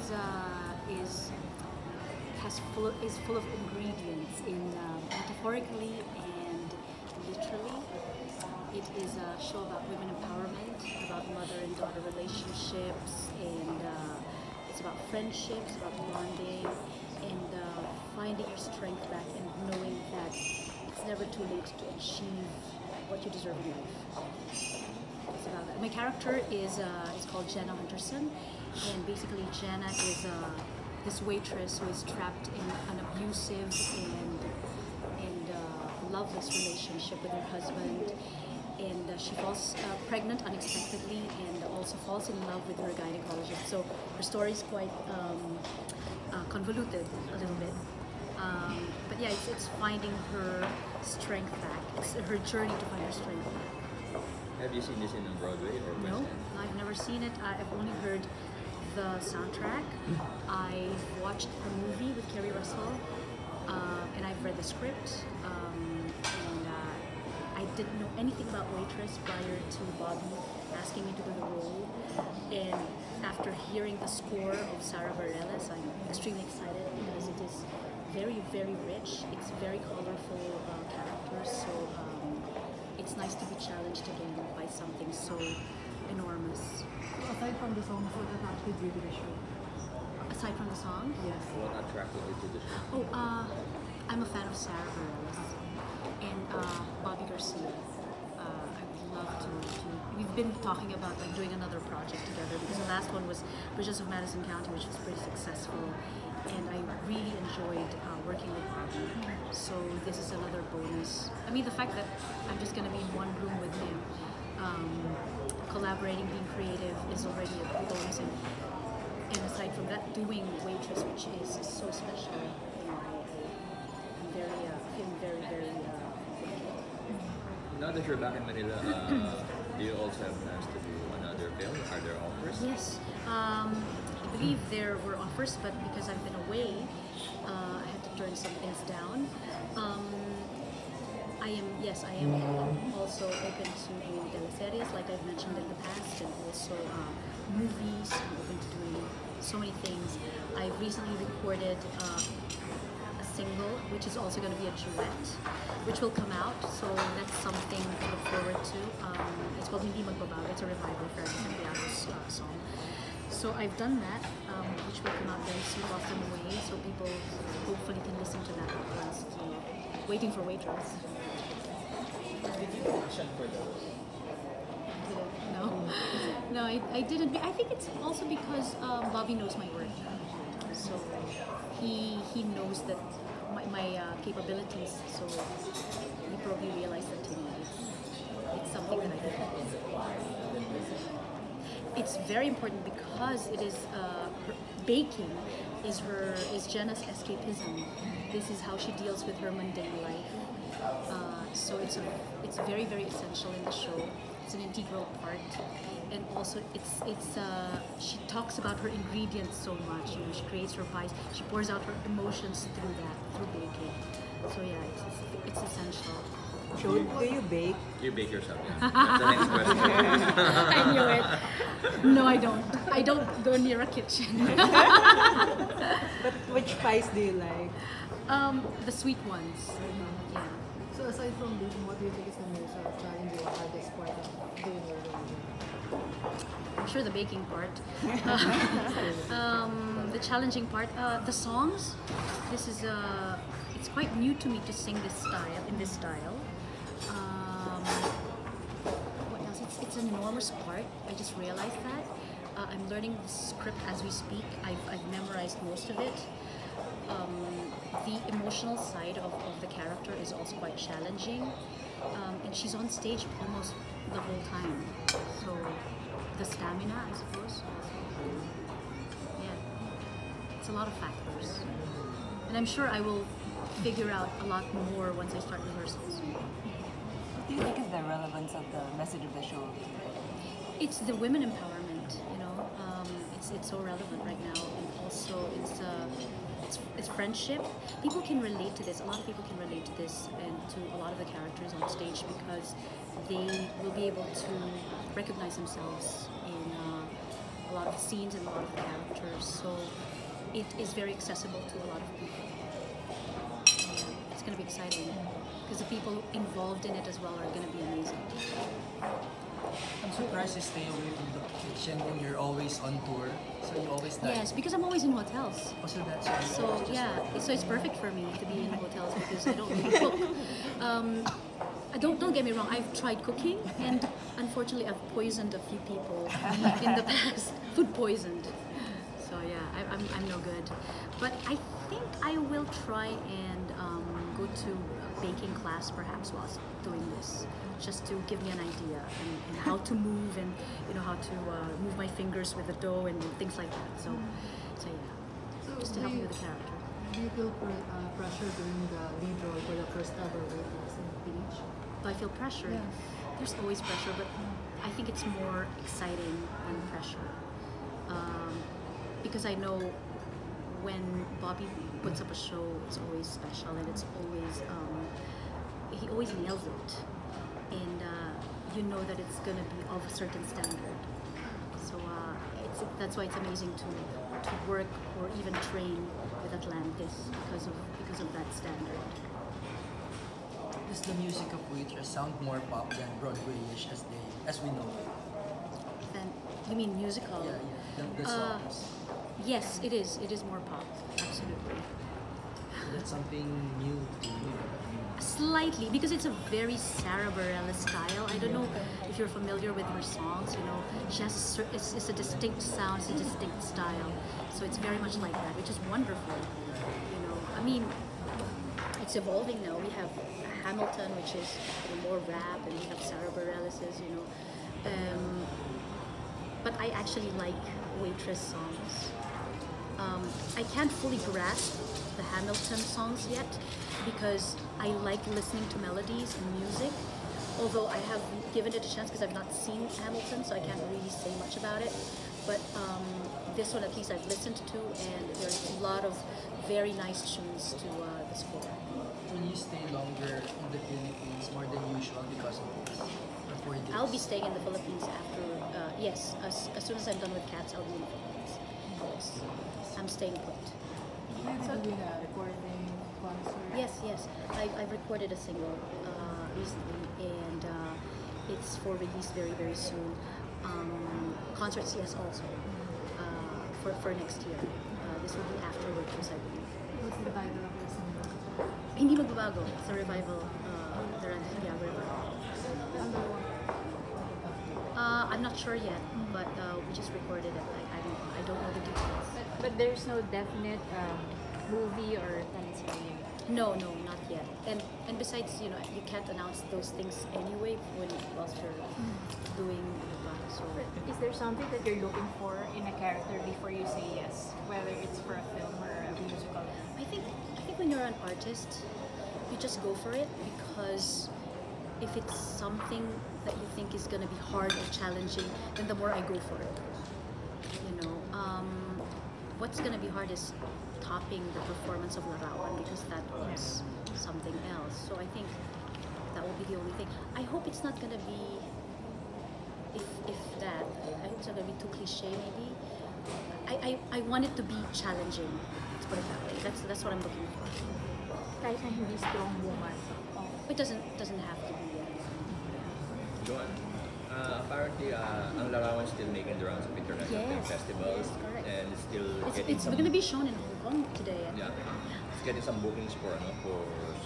is full of ingredients in metaphorically and literally. It is a show about women empowerment, about mother and daughter relationships, and it's about friendships, about bonding, and finding your strength back and knowing that it's never too late to achieve what you deserve in life. It's about that. My character is called Joanna Ampil, and basically Joanna is this waitress who is trapped in an abusive and loveless relationship with her husband, and she falls pregnant unexpectedly and also falls in love with her gynecologist. So her story is quite convoluted a little bit. But yeah, it's finding her strength back. It's her journey to find her strength back. Have you seen this in Broadway or West No, End? I've never seen it. I've only heard the soundtrack. I've watched the movie with Kerry Russell, and I've read the script. I didn't know anything about Waitress prior to Bobby asking me to do the role. And after hearing the score of Sarah Bareilles, I'm extremely excited because it is very, very rich. It's very colorful characters, so it's nice to be challenged again by something so enormous. So aside from the songs, what attracted you to the show? Aside from the song? Yes. What attracted you to the show? Oh, I'm a fan of Sarah Bareilles and Bobby Garcia. I would love to. We've been talking about like doing another project together because the last one was Bridges of Madison County, which was pretty successful, and I really enjoyed working with Bobby. So this is another bonus. I mean, the fact that I'm just going to be in one room with him, collaborating, being creative is already a bonus. And aside from that, doing Waitress, which is so special, you know, I'm very, feeling very, very lucky. Now that you're back in Manila, do you also have plans to do another film? Are there offers? Yes, I believe there were offers, but because I've been away, I had to turn some things down. I am also open to doing teleseries, like I've mentioned in the past, and also movies. I'm open to doing so many things. I recently recorded a single, which is also going to be a duet, which will come out. So that's something to look forward to. It's called Hindi Magbabago. It's a revival for Santiago's song. So I've done that, which will come out very soon, Lost in the Way. So people hopefully can listen to that whilst waiting for Waitress. Did you audition for those? No, I didn't. I think it's also because Bobby knows my work, so he knows that my capabilities. So he probably realized that it's something that I can. It's very important because it is baking is Jenna's escapism. This is how she deals with her mundane life. So it's very, very essential in the show. It's an integral part, and also she talks about her ingredients so much. You know, she creates her pies. She pours out her emotions through baking. So yeah, it's essential. So do you bake? You bake yourself, yeah. That's the next question. I knew it. No, I don't. I don't go near a kitchen. But which pies do you like? The sweet ones. Yeah. So aside from baking, what do you think is the most challenging or hardest part of doing your role? I'm sure the baking part. The challenging part, the songs. This is it's quite new to me to sing in this style. What else? It's an enormous part. I just realized that. I'm learning the script as we speak. I've memorized most of it. The emotional side of the character is also quite challenging, and she's on stage almost the whole time. So the stamina, I suppose. Yeah, it's a lot of factors, and I'm sure I will figure out a lot more once I start rehearsals. What do you think is the relevance of the message of the show? It's the women empowerment. You know, it's so relevant right now, and also it's friendship. People can relate to this. A lot of people can relate to this and to a lot of the characters on stage because they will be able to recognize themselves in a lot of scenes and a lot of characters. So it is very accessible to a lot of people. It's going to be exciting because the people involved in it as well are going to be amazing. I'm surprised you stay away from the kitchen when you're always on tour. So you always dine. Yes, because I'm always in hotels. Also, that's why you So always just yeah, work. so it's perfect for me to be in hotels because I don't really cook. Don't get me wrong. I've tried cooking, and unfortunately, I've poisoned a few people in the past. Food poisoned. So yeah, I'm no good. But I think I will try and go to a baking class perhaps whilst doing this, just to give me an idea and how to move and how to move my fingers with the dough and things like that. So yeah, just to help me with the character. Do you feel pressure during the lead role for the first ever Waitress in Peach? Do I feel pressure? Yes. There's always pressure, but I think it's more exciting than pressure. Because I know when Bobby puts up a show, it's always special and it's always, he always nails it. And you know that it's going to be of a certain standard. So that's why it's amazing to work or even train with Atlantis because of that standard. Does the music of Waitress sound more pop than Broadway-ish as we know it? And you mean musical? Yeah. The songs. Yes, it is. It is more pop. Absolutely. So that's something new to you. Slightly, because it's a very Sarah Bareilles style. I don't know if you're familiar with her songs. She has it's a distinct sound, it's a distinct style. So it's very much like that, which is wonderful. I mean, it's evolving now. We have Hamilton, which is more rap, and we have Sarah Bareilles. But I actually like Waitress songs. I can't fully grasp the Hamilton songs yet because I like listening to melodies and music. Although I have given it a chance because I've not seen Hamilton, so I can't really say much about it. But this one at least I've listened to, and there's a lot of very nice tunes to the score. Will you stay longer in the Philippines more than usual because of this? Or for this? I'll be staying in the Philippines after, yes, as soon as I'm done with Cats, I'll be in the Philippines. Yes, I'm staying put. So doing a recording concert. Yes. I've recorded a single recently, and it's for release very, very soon. Concerts, yes, also for next year. This will be after Waitress, I believe. What's the title of your single? Hindi magbabago. It's a revival. Revival. Under what? I'm not sure yet, but we just recorded it. I don't know the details. But there's no definite movie or teleserye. No, not yet. And besides, you can't announce those things anyway whilst you're doing the plot. So Is there something that you're looking for in a character before you say yes, whether it's for a film or a musical? I think when you're an artist, you just go for it because if it's something that you think is going to be hard or challenging, then the more I go for it. What's going to be hard is topping the performance of Larawan because that was something else. So I think that will be the only thing. I hope it's not going to be, if that, I hope it's not going to be too cliche maybe. I want it to be challenging. Let's put it that way. That's what I'm looking for. Kahit na hindi strong woman. It doesn't have to be. Joanne, apparently, ang Larawan is still making the rounds of international film Yes, festivals, yes, correct. and it's still getting It's some. going to be shown in Hong Kong today. Yeah, it's getting some bookings for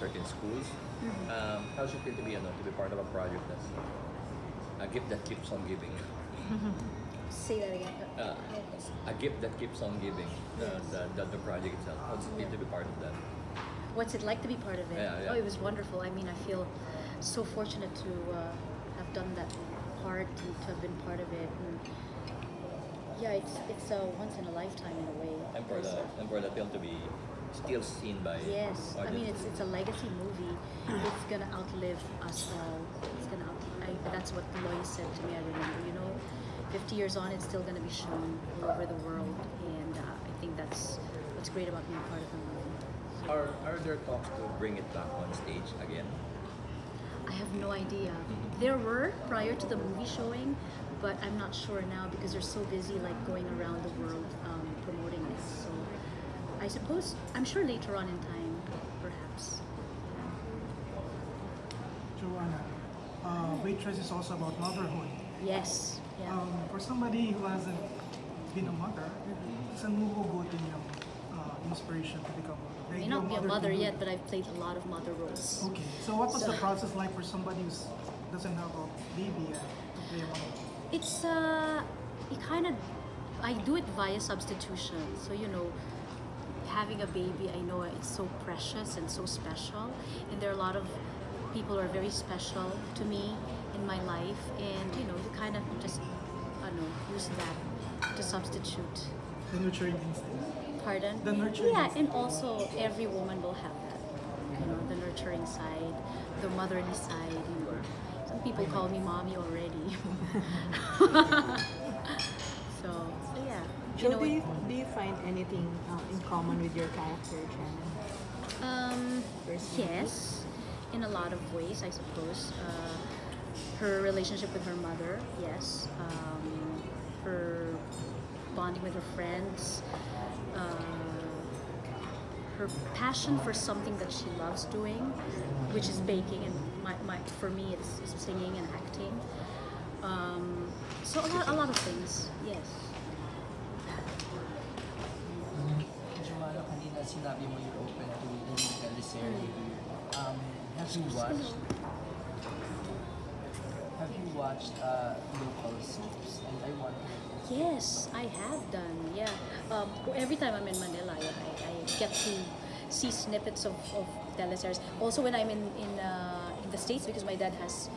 certain schools. How does it feel to be part of a project that's a gift that keeps on giving? Say that again. A gift that keeps on giving. The project itself. How does it feel to be part of that? What's it like to be part of it? Yeah. Oh, it was wonderful. I mean, I feel so fortunate to have done that part and to have been part of it. And yeah, it's a once in a lifetime in a way. And for the film to be still seen by Yes, I mean audiences. it's a legacy movie. It's gonna outlive us all. That's what Lois said to me. I remember, 50 years on, it's still gonna be shown all over the world, and I think that's what's great about being part of the movie. Are there talks to bring it back on stage again? I have no idea. There were prior to the movie showing, but I'm not sure now because they're so busy like going around the world promoting this. So I suppose I'm sure later on in time, perhaps. Joanna, Waitress is also about motherhood. Yes. Yeah. For somebody who hasn't been a mother, saan mo hugutin yung inspiration to become a I may not be a mother mother to you? yet, but I've played a lot of mother roles. Okay, so what was So- the process like for somebody who doesn't have a baby yet to play a mother? It's I do it via substitution. So having a baby, I know it's so precious and so special, and there are a lot of people who are very special to me in my life, and you kind of just use that to substitute. The nurturing instinct. Pardon? The nurturing Yeah, instinct. and also every woman will have that. The nurturing side, the motherly side. Some people call me mommy already. so yeah. So do you find anything in common with your character, Joanna? Personally? Yes, in a lot of ways, I suppose. Her relationship with her mother, yes. Her bonding with her friends. Her passion for something that she loves doing, which is baking, and for me it's singing and acting. So a lot of things, yes. Joanna, kanina sinabi mo you're open to any teleserye. Have you watched local soaps? And I wonder. Yes, I have done. Yeah. Every time I'm in Manila, I get to see snippets of teleseries. Also, when I'm in the States, because my dad has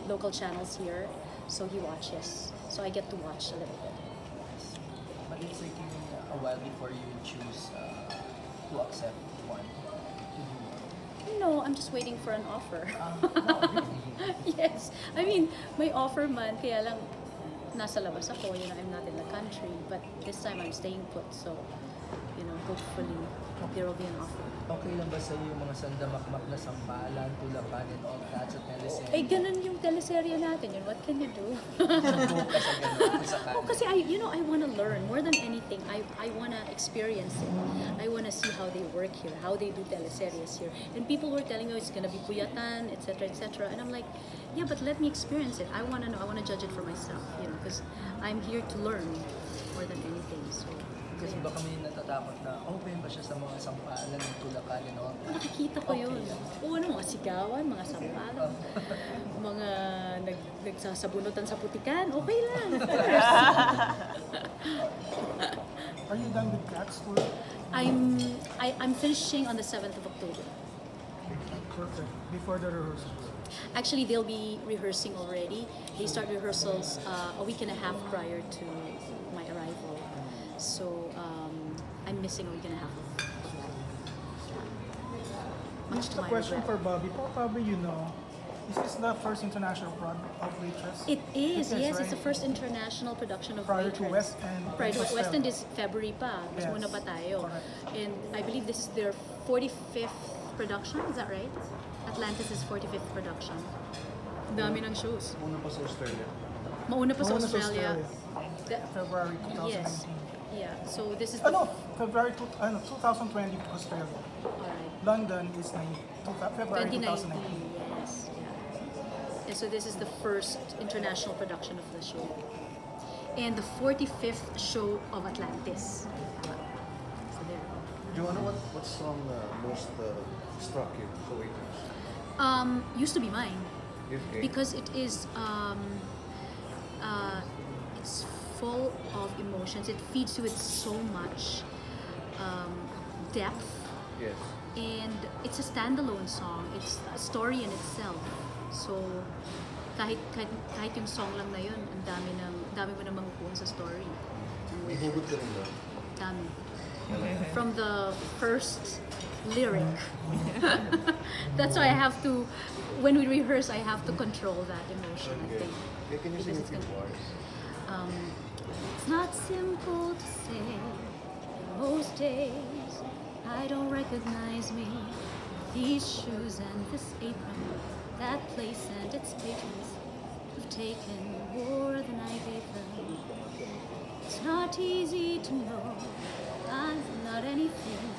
local channels here, so he watches. So I get to watch a little bit. But it's taking a while before you choose to accept one to do. No, I'm just waiting for an offer. Yes, I mean may offer man, kaya lang nasa labas ako. I'm not in the country, but this time I'm staying put. So hopefully there will be an offer. Okay lang ba sa iyo yung mga sandamakmak na sampalan, tulakan, and all that sa teleserye? Eh, ganun yung teleserye natin yun. What can you do? Go ka sa ganun, sa Oh, kasi I want to learn more than anything. I want to experience it. I want to see how they work here, how they do teleseries here. And people were telling me it's gonna be puyatan, etc., etc. And I'm like, yeah, but let me experience it. I want to know. I want to judge it for myself. Because I'm here to learn more than anything. So. Kasi baka may natatakot na open ba siya sa mga sampalan, tulakan, and all that? Nakikita ko yun. Oo, mga sigawan, mga sampalan, mga nagsasabunutan sa putikan. Okay lang, of course. Are you done with Cats tour? I'm finishing on the 7th of October. Perfect. Before the rehearsals. Actually, they'll be rehearsing already. They start rehearsals a week and a half prior to my arrival. So I'm missing a week and a half of that. Much Just to a my question regret. for Bobby. Probably is this the first international product of Waitress? It is, yes. right? It's the first international production of Prior to Waitress. West End. Prior to West West End. End is February pa. Mas Yes. muna pa tayo. Correct. And I believe this is their 45th production. Is that right? Atlantis is 45th production. Dami ng shows. Una pa sa Australia. Mauna pa sa Mauna sa Australia. February 2019. Yes. Yeah. So this is February 2020 Australia. Alright. London is February 2019. 2019. Yes. Yeah. And so this is the first international production of the show. And the 45th show of Atlantis. So there. Joanna, what song most struck you for Waitress? Used to be mine. Okay. Because it is it's full of emotions. It feeds you with so much depth, Yes. and it's a standalone song. It's a story in itself. So kahit yung song lang na yun, ang dami mo na makukuha sa story. May hugot ka rin ba? Dami. From the first lyric. That's why I have to, when we rehearse, I have to control that emotion, I think. Okay, can you sing a Because few it's bars? It's not simple to say. Most days I don't recognize me. These shoes and this apron, that place and its patrons. have taken more than I gave them. It's not easy to know I'm not anything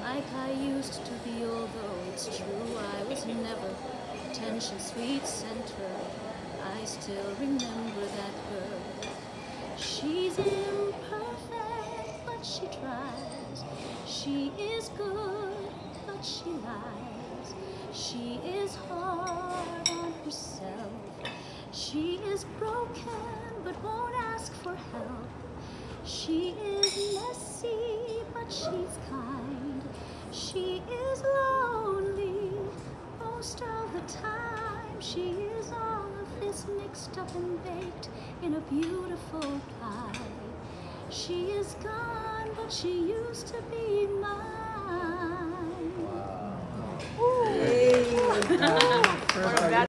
like I used to be, although it's true I was never attention sweet center. I still remember that girl. She's imperfect, but she tries. She is good, but she lies. She is hard on herself. She is broken, but won't ask for help. She is messy, but she's kind. She is lonely most of the time. She is all of this mixed up and baked in a beautiful pie. She is gone, but she used to be mine. Wow. Hey.